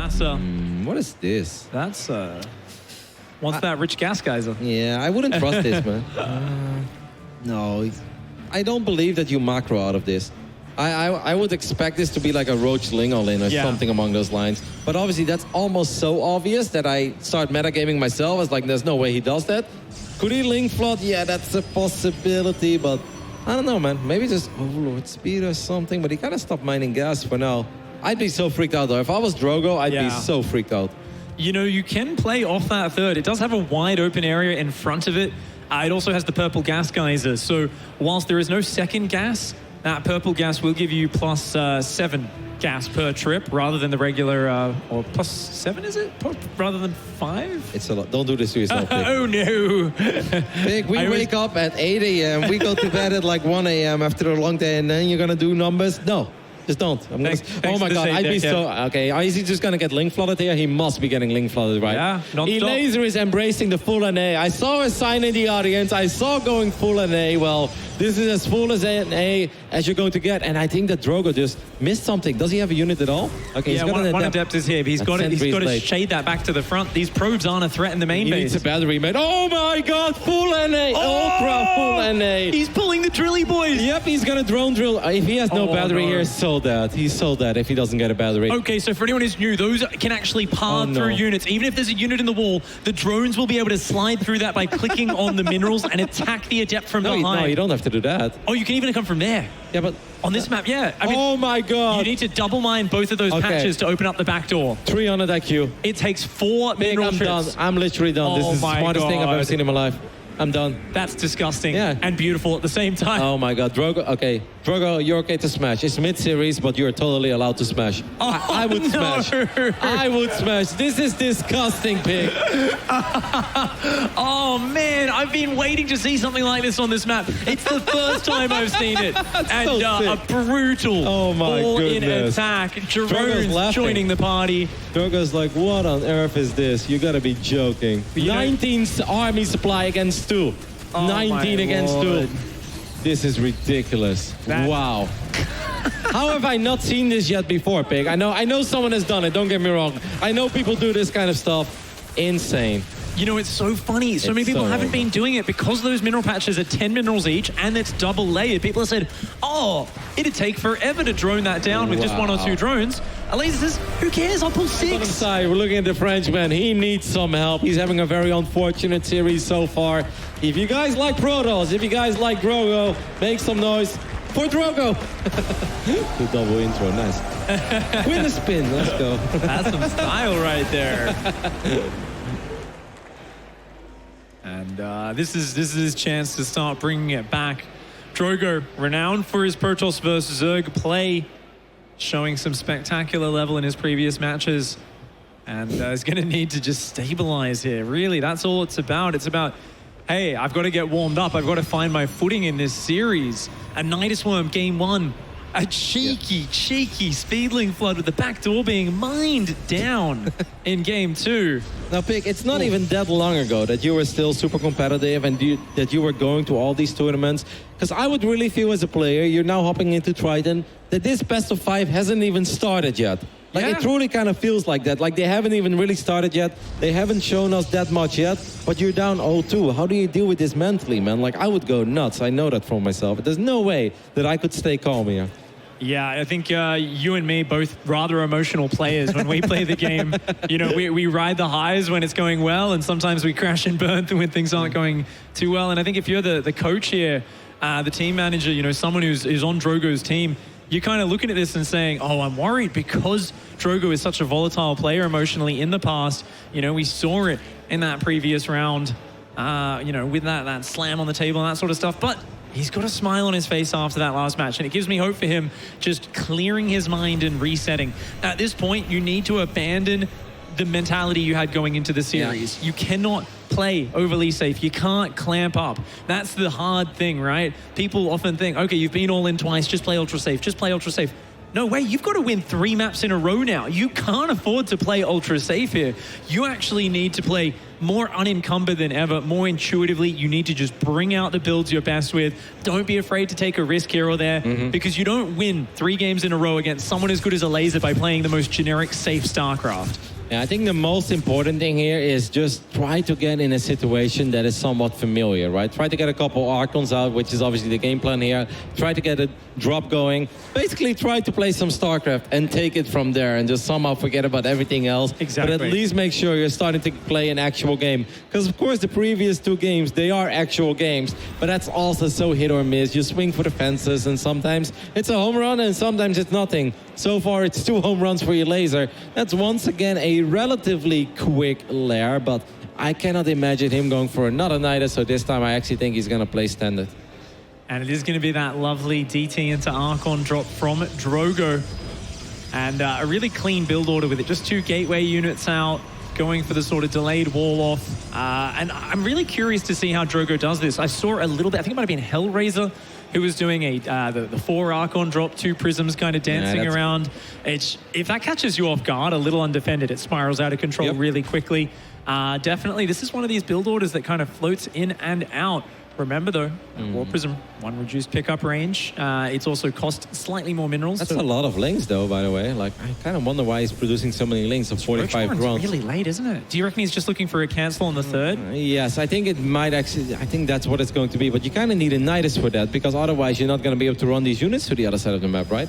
Elazer. What is this? That's what's that rich gas geyser? Yeah, I wouldn't trust this, man. No, I don't believe that you macro out of this. I would expect this to be like a Roach Lingolin or something along those lines. But obviously that's almost so obvious that I start metagaming myself. It's like, there's no way he does that. Could he Link Flood? Yeah, that's a possibility, but I don't know, man. Maybe just Overlord Speed or something, but he kind of stopped mining gas for now. I'd be so freaked out, though. If I was Drogo, I'd be so freaked out. You know, you can play off that third. It does have a wide open area in front of it. It also has the purple gas geyser. So whilst there is no second gas, that purple gas will give you plus 7 gas per trip rather than the regular, or plus 7, is it? Rather than 5? It's a lot. Don't do this to yourself, Pig. Oh, no. Pig, we wake up at 8 a.m. We go to bed at like 1 a.m. after a long day, and then you're going to do numbers? No. Just don't. Oh my God, I'd be so... Okay, is he just going to get link flooded here? He must be getting link flooded, right? Yeah, Elazer is embracing the full NA. I saw a sign in the audience. I saw going full NA. Well, this is as full as NA as you're going to get. And I think that Drogo just missed something. Does he have a unit at all? Okay, yeah, one adept is here. But he's got to shade that back to the front. These probes aren't a threat in the main base. He needs a battery, mate. Oh my God, full NA. Ultra full NA. He's pulling the drilly boys. Yep, he's going to drone drill. If he has no battery here, so dead. He's so dead if he doesn't get a battery. Okay, so for anyone who's new, those can actually path through units. Even if there's a unit in the wall, the drones will be able to slide through that by clicking on the minerals and attack the adept from behind. No, you don't have to do that. Oh, you can even come from there. Yeah, but... On this map, yeah. I mean, oh my God. You need to double mine both of those patches to open up the back door. 300 IQ. It takes 4 mineral trips. I'm done. I'm literally done. This is the smartest thing I've ever seen in my life. I'm done. That's disgusting and beautiful at the same time. Oh my God, Drogo, okay. Drogo, you're okay to smash. It's mid-series, but you're totally allowed to smash. I would smash. I would smash. This is disgusting, Pig. Oh man, I've been waiting to see something like this on this map. It's the first time I've seen it. And a brutal all-in attack. Jerome's joining the party. Drogo's like, what on earth is this? You gotta be joking. 19 army supply against 2. 19 against 2. This is ridiculous. Wow. How have I not seen this yet before, Pig? I know someone has done it, don't get me wrong. I know people do this kind of stuff. Insane. You know, it's so funny. So many people haven't been doing it because those mineral patches are 10 minerals each and it's double layered. People have said, oh, it'd take forever to drone that down with just 1 or 2 drones. Elazer says, who cares? I'll pull 6. We're looking at the Frenchman. He needs some help. He's having a very unfortunate series so far. If you guys like Protoss, if you guys like Drogo, make some noise for Drogo. The double intro, nice. Win a spin, let's go. That's some style right there. And this is his chance to start bringing it back. Drogo, renowned for his Protoss versus Zerg play, showing some spectacular level in his previous matches. And is going to need to just stabilize here. Really, that's all it's about. It's about, hey, I've got to get warmed up. I've got to find my footing in this series. A Nidus Worm, game 1. A cheeky Speedling Flood with the back door being mined down in game 2. Now, Pig, it's not even that long ago that you were still super competitive and that you were going to all these tournaments. Because I would really feel as a player, you're now hopping into Triton, that this best of 5 hasn't even started yet. Like, it truly kind of feels like that. Like, they haven't even really started yet. They haven't shown us that much yet. But you're down 0-2. How do you deal with this mentally, man? Like, I would go nuts. I know that for myself. There's no way that I could stay calm here. Yeah, I think you and me both rather emotional players when we play the game. You know, we ride the highs when it's going well, and sometimes we crash and burn when things aren't going too well. And I think if you're the coach here, the team manager, you know, someone who's on Drogo's team, you're kind of looking at this and saying, oh, I'm worried because Drogo is such a volatile player emotionally in the past. You know, we saw it in that previous round, you know, with that slam on the table and that sort of stuff. But he's got a smile on his face after that last match, and it gives me hope for him just clearing his mind and resetting. At this point, you need to abandon the mentality you had going into the series. You cannot play overly safe. You can't clamp up. That's the hard thing, right? People often think, okay, you've been all in twice, just play ultra safe, just play ultra safe. no way, you've got to win 3 maps in a row now. You can't afford to play ultra safe here. You actually need to play more unencumbered than ever, more intuitively. You need to just bring out the builds you're best with. Don't be afraid to take a risk here or there, because you don't win 3 games in a row against someone as good as Elazer by playing the most generic, safe StarCraft. Yeah, I think the most important thing here is just try to get in a situation that is somewhat familiar, right? Try to get a couple Archons out, which is obviously the game plan here. Try to get a drop going. Basically, try to play some StarCraft and take it from there and just somehow forget about everything else. Exactly. But at least make sure you're starting to play an actual game. Because, of course, the previous 2 games, they are actual games, but that's also so hit or miss. You swing for the fences, and sometimes it's a home run, and sometimes it's nothing. So far, it's 2 home runs for Elazer. That's once again a relatively quick lair, but I cannot imagine him going for another Nidus, so this time I actually think he's going to play standard. And it is going to be that lovely DT into Archon drop from Drogo. And a really clean build order with it. Just 2 gateway units out, going for the sort of delayed wall off. And I'm really curious to see how Drogo does this. I saw a little bit, I think it might have been Hellraiser, who was doing the 4 Archon drop, 2 prisms kind of dancing around. If that catches you off guard, a little undefended, it spirals out of control really quickly. Definitely, this is one of these build orders that kind of floats in and out. Remember though, War Prism, 1 reduced pickup range. It's also cost slightly more minerals. That's a lot of links though, by the way. Like, I kind of wonder why he's producing so many links of 45 drones. Really late, isn't it? Do you reckon he's just looking for a cancel on the 3rd? Yes, I think it might actually, I think that's what it's going to be. But you kind of need a Nidus for that, because otherwise you're not going to be able to run these units to the other side of the map, right?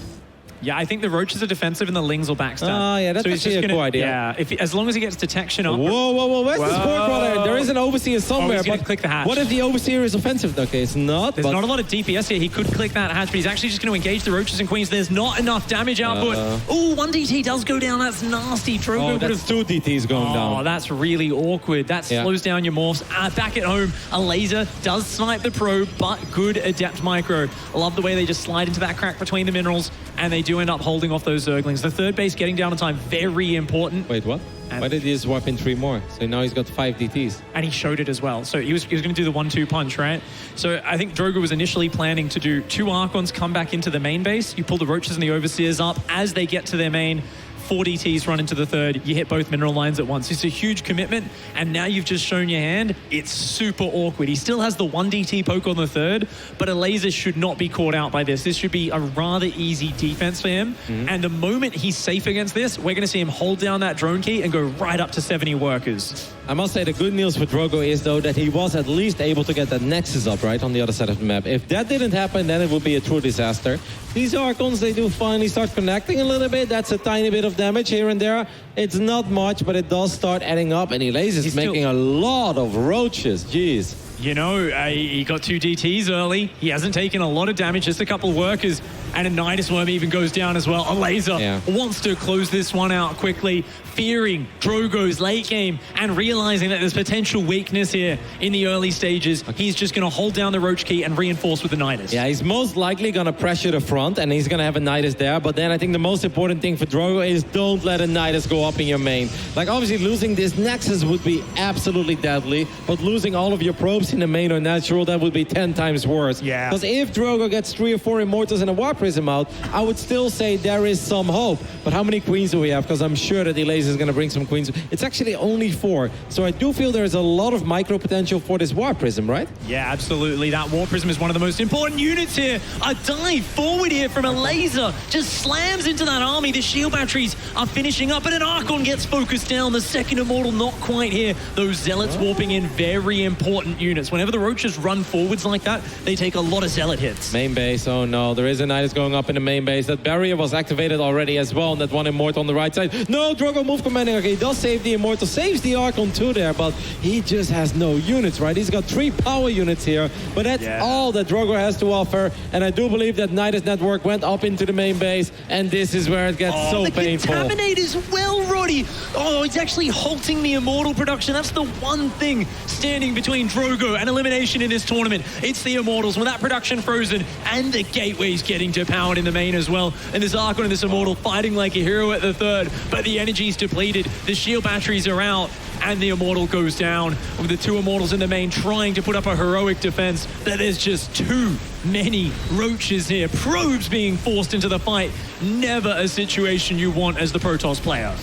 Yeah, I think the Roaches are defensive and the Lings will backstab. Oh, yeah, that's actually a cool idea. Yeah, as long as he gets detection up. Whoa, where's the Sport Runner? There is an Overseer somewhere. He's going to click the hatch. What if the Overseer is offensive? Okay, it's not. There's not a lot of DPS here. He could click that hatch, but he's actually just going to engage the Roaches and Queens. There's not enough damage output. Oh, 1 DT does go down. That's nasty. Drogo would have... 2 DTs going down. Oh, that's really awkward. That slows down your morphs. Back at home, Elazer does snipe the probe, but good Adept micro. I love the way they just slide into that crack between the minerals, and they do end up holding off those Zerglings. The 3rd base getting down on time, very important. Wait, what? Why did he just wipe in 3 more? So now he's got 5 DTs. And he showed it as well. So he was going to do the 1-2 punch, right? So I think Drogo was initially planning to do 2 Archons come back into the main base. You pull the Roaches and the Overseers up as they get to their main. 4 DTs run into the 3rd, you hit both mineral lines at once. It's a huge commitment, and now you've just shown your hand. It's super awkward. He still has the 1 DT poke on the 3rd, but Elazer should not be caught out by this. This should be a rather easy defense for him, and the moment he's safe against this, we're going to see him hold down that drone key and go right up to 70 workers. I must say the good news for Drogo is, though, that he was at least able to get that Nexus up, right, on the other side of the map. If that didn't happen, then it would be a true disaster. These Archons, they do finally start connecting a little bit. That's a tiny bit of damage here and there. It's not much, but it does start adding up, and Elazer's making a lot of Roaches. Jeez. You know, he got 2 DTs early. He hasn't taken a lot of damage, just a couple workers, and a Nidus Worm even goes down as well. Elazer wants to close this one out quickly, fearing Drogo's late game and realizing that there's potential weakness here in the early stages. He's just going to hold down the Roach key and reinforce with the Nidus. Yeah, he's most likely going to pressure the front, and he's going to have a Nidus there. But then I think the most important thing for Drogo is don't let a Nidus go up in your main. Like, obviously, losing this Nexus would be absolutely deadly, but losing all of your probes in the main or natural, that would be 10 times worse. Yeah. Because if Drogo gets 3 or 4 Immortals and a War Prism out, I would still say there is some hope. But how many Queens do we have? Because I'm sure that Elazer is going to bring some Queens. It's actually only 4. So I do feel there's a lot of micro potential for this War Prism, right? Yeah, absolutely. That War Prism is one of the most important units here. A dive forward here from Elazer. Just slams into that army. The shield batteries are finishing up, but an Archon gets focused down. The 2nd Immortal not quite here. Those Zealots warping in, very important units. Whenever the Roaches run forwards like that, they take a lot of Zealot hits. Main base, oh no, there is a Nidus going up in the main base. That barrier was activated already as well, and that 1 Immortal on the right side. No, Drogo move commanding. Okay, he does save the Immortal, saves the Archon too there, but he just has no units, right? He's got 3 power units here, but that's all that Drogo has to offer, and I do believe that Nidus network went up into the main base, and this is where it gets so painful. The Contaminate as well, Roddy. Oh, it's actually halting the Immortal production. That's the one thing standing between Drogo and elimination in this tournament. It's the Immortals with that production frozen and the gateways getting underpowered in the main as well. And this Archon and this Immortal fighting like a hero at the third, but the energy's depleted. The shield batteries are out, and the Immortal goes down with the two Immortals in the main trying to put up a heroic defense. But there's just too many roaches here. Probes being forced into the fight. Never a situation you want as the Protoss player.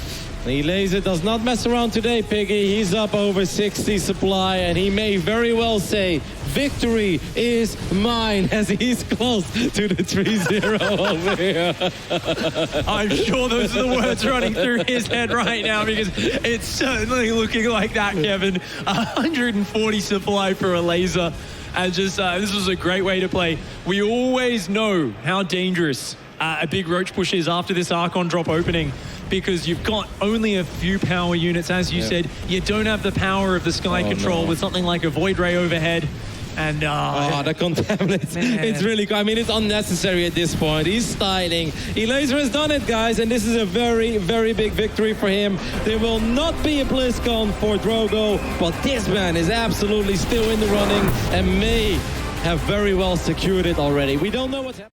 Elazer does not mess around today, Piggy. He's up over 60 supply, and he may very well say, victory is mine, as he's close to the 3-0 over here. I'm sure those are the words running through his head right now, because it's certainly looking like that, Kevin. 140 supply for Elazer. And just, this was a great way to play. We always know how dangerous a big roach push is after this Archon drop opening, because you've got only a few power units, as you said. You don't have the power of the Sky Control with something like a Void Ray overhead. And the contaminants. It's really cool. I mean, it's unnecessary at this point. He's styling. Elazer has done it, guys, and this is a very, very big victory for him. There will not be a BlizzCon for Drogo, but this man is absolutely still in the running and may have very well secured it already. We don't know what's happening.